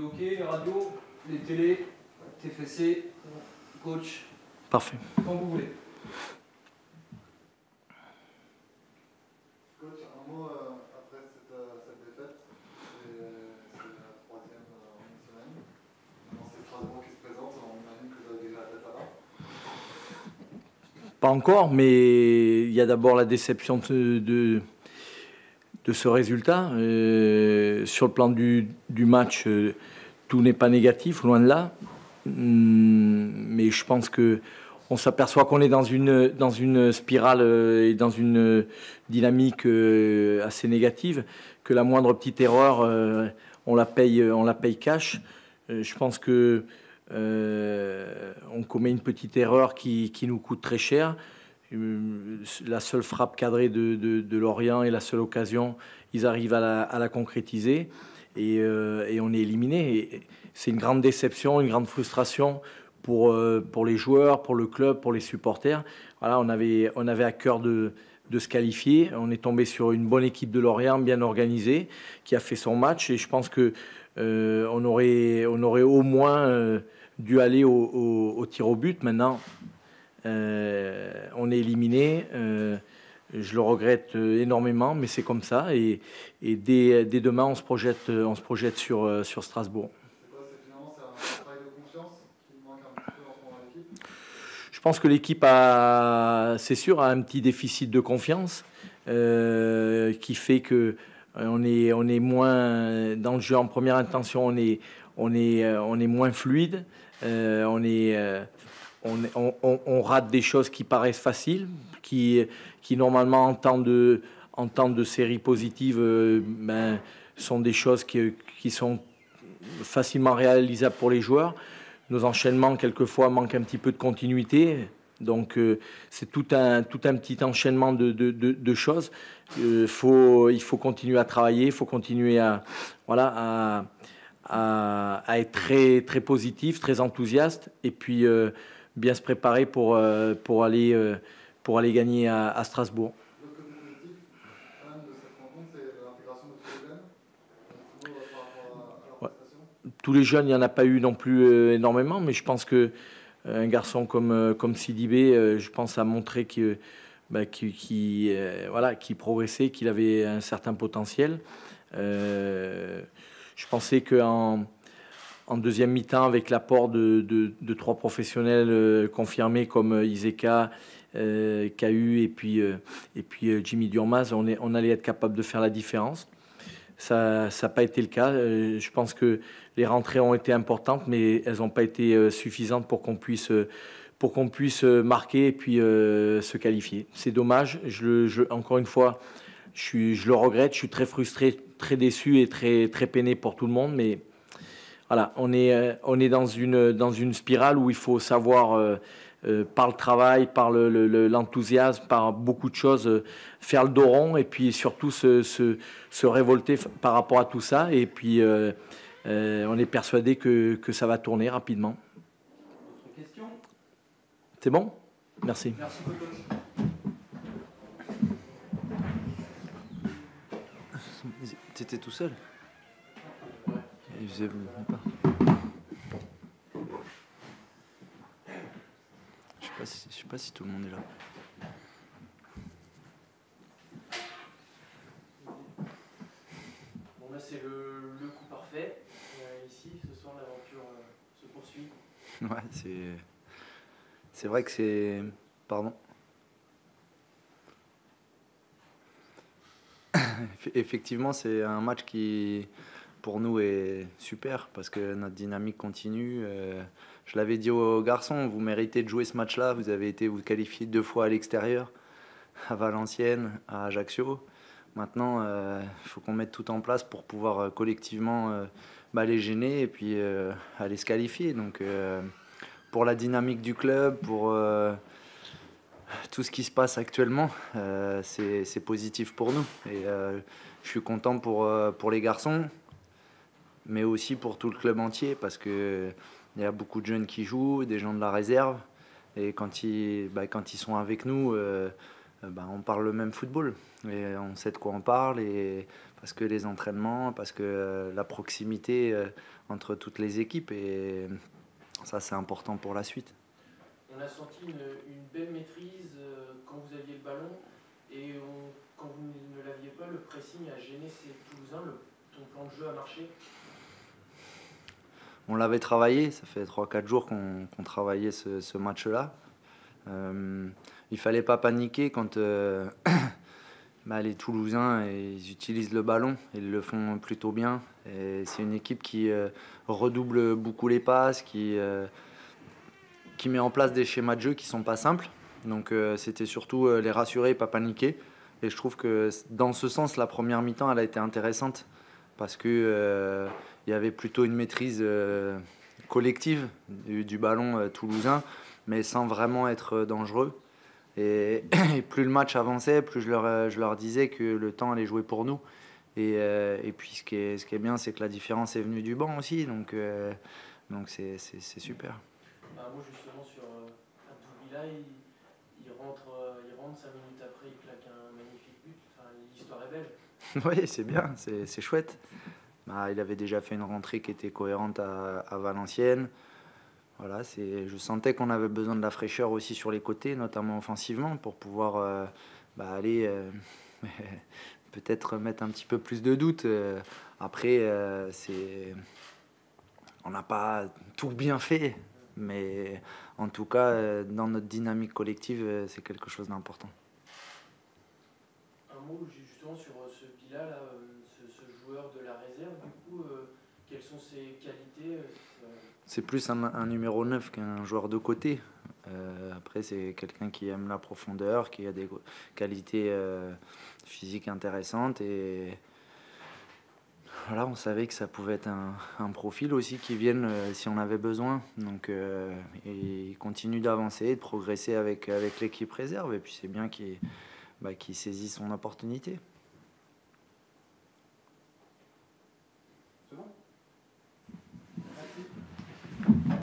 est OK, les radios, les télés, TFC, coach. Parfait. Quand vous voulez. Coach, un mot après cette défaite. C'est la troisième en une semaine. Maintenant, c'est Strasbourg qui se présente. On imagine que vous avez déjà la tête là-bas. Pas encore, mais il y a d'abord la déception de ce résultat. Sur le plan du match, tout n'est pas négatif, loin de là. Mais je pense qu'on s'aperçoit qu'on est dans une spirale et dans une dynamique assez négative, que la moindre petite erreur, on la paye cash. Je pense que on commet une petite erreur qui nous coûte très cher. La seule frappe cadrée de Lorient et la seule occasion, ils arrivent à la concrétiser et on est éliminé. C'est une grande déception, une grande frustration pour les joueurs, pour le club, pour les supporters. Voilà, on avait à cœur de se qualifier. On est tombé sur une bonne équipe de Lorient, bien organisée, qui a fait son match. Et je pense que on aurait au moins dû aller au tir au but. Maintenant, on est éliminé. Je le regrette énormément, mais c'est comme ça. Et dès demain, on se projette sur Strasbourg. C'est un travail de confiance qui manque un petit peu en ce moment à l'équipe. Je pense que l'équipe c'est sûr, a un petit déficit de confiance qui fait que on est moins dans le jeu en première intention, on est moins fluide, on rate des choses qui paraissent faciles, qui normalement en temps de série positive sont des choses qui sont facilement réalisables pour les joueurs. Nos enchaînements, quelquefois, manquent un petit peu de continuité. Donc, c'est tout un petit enchaînement de choses. Il faut continuer à travailler, il faut continuer à être très, très positif, très enthousiaste, et puis bien se préparer pour aller gagner à Strasbourg. L'autre côté positif, quand même, de cette rencontre, c'est l'intégration de tous les jeunes. Un petit mot par rapport à leur prestation. Tous les jeunes, il n'y en a pas eu non plus énormément, mais je pense que un garçon comme Sidibé, je pense, a montré qu'il progressait, qu'il avait un certain potentiel. Je pensais qu'en deuxième mi-temps, avec l'apport de trois professionnels confirmés comme Iseka, KU et puis Jimmy Durmaz, on allait être capable de faire la différence. Ça n'a pas été le cas. Je pense que les rentrées ont été importantes, mais elles n'ont pas été suffisantes pour qu'on puisse marquer et puis se qualifier. C'est dommage. Encore une fois, je le regrette. Je suis très frustré, très déçu et très, très peiné pour tout le monde. Mais voilà, on est dans une spirale où il faut savoir, par le travail, par l'enthousiasme, par beaucoup de choses, faire le dos rond et puis surtout se révolter par rapport à tout ça. Et puis, on est persuadé que ça va tourner rapidement. Autre question ? C'est bon ? Merci. Merci beaucoup. T'étais tout seul ? Ouais. Il faisait pas. Je sais pas si tout le monde est là. Bon, là, c'est le coup parfait. Ici, ce soir, l'aventure se poursuit. Ouais, c'est vrai que c'est... Pardon. Effectivement, c'est un match qui, pour nous, est super parce que notre dynamique continue. Je l'avais dit aux garçons, vous méritez de jouer ce match-là. Vous avez été vous qualifier 2 fois à l'extérieur, à Valenciennes, à Ajaccio. Maintenant, il faut qu'on mette tout en place pour pouvoir collectivement les gêner et puis aller se qualifier. Donc, pour la dynamique du club, pour tout ce qui se passe actuellement, c'est positif pour nous. Et je suis content pour les garçons, mais aussi pour tout le club entier, parce qu'il y a beaucoup de jeunes qui jouent, des gens de la réserve. Et quand ils sont avec nous, on parle le même football et on sait de quoi on parle, et parce que les entraînements, parce que la proximité entre toutes les équipes, et ça c'est important pour la suite. On a senti une belle maîtrise quand vous aviez le ballon, et quand vous ne l'aviez pas, le pressing a gêné ces Toulousains, ton plan de jeu a marché? On l'avait travaillé, ça fait 3-4 jours qu'on travaillait ce match-là. Il fallait pas paniquer quand les Toulousains ils utilisent le ballon, ils le font plutôt bien. Et c'est une équipe qui redouble beaucoup les passes, qui met en place des schémas de jeu qui sont pas simples. Donc c'était surtout les rassurer, pas paniquer. Et je trouve que dans ce sens, la première mi-temps, elle a été intéressante parce que il y avait plutôt une maîtrise collective du ballon toulousain, mais sans vraiment être dangereux. Et plus le match avançait, plus je leur disais que le temps allait jouer pour nous. Et puis ce qui est bien, c'est que la différence est venue du banc aussi, donc c'est super. Un mot justement sur Abdoubila, il rentre 5 minutes après, il claque un magnifique but. Enfin, l'histoire est belle. Oui, c'est bien, c'est chouette. Il avait déjà fait une rentrée qui était cohérente à Valenciennes. Voilà, je sentais qu'on avait besoin de la fraîcheur aussi sur les côtés, notamment offensivement, pour pouvoir aller peut-être mettre un petit peu plus de doute. Après, on n'a pas tout bien fait, mais en tout cas, dans notre dynamique collective, c'est quelque chose d'important. Un mot justement sur ce Bila, là, ce joueur de la réserve, du coup, quelles sont ses qualités? C'est plus un numéro 9 qu'un joueur de côté. Après, c'est quelqu'un qui aime la profondeur, qui a des qualités physiques intéressantes. Et voilà, on savait que ça pouvait être un profil aussi qui vienne si on avait besoin. Donc, il continue d'avancer, de progresser avec l'équipe réserve. Et puis, c'est bien qu'il saisit son opportunité.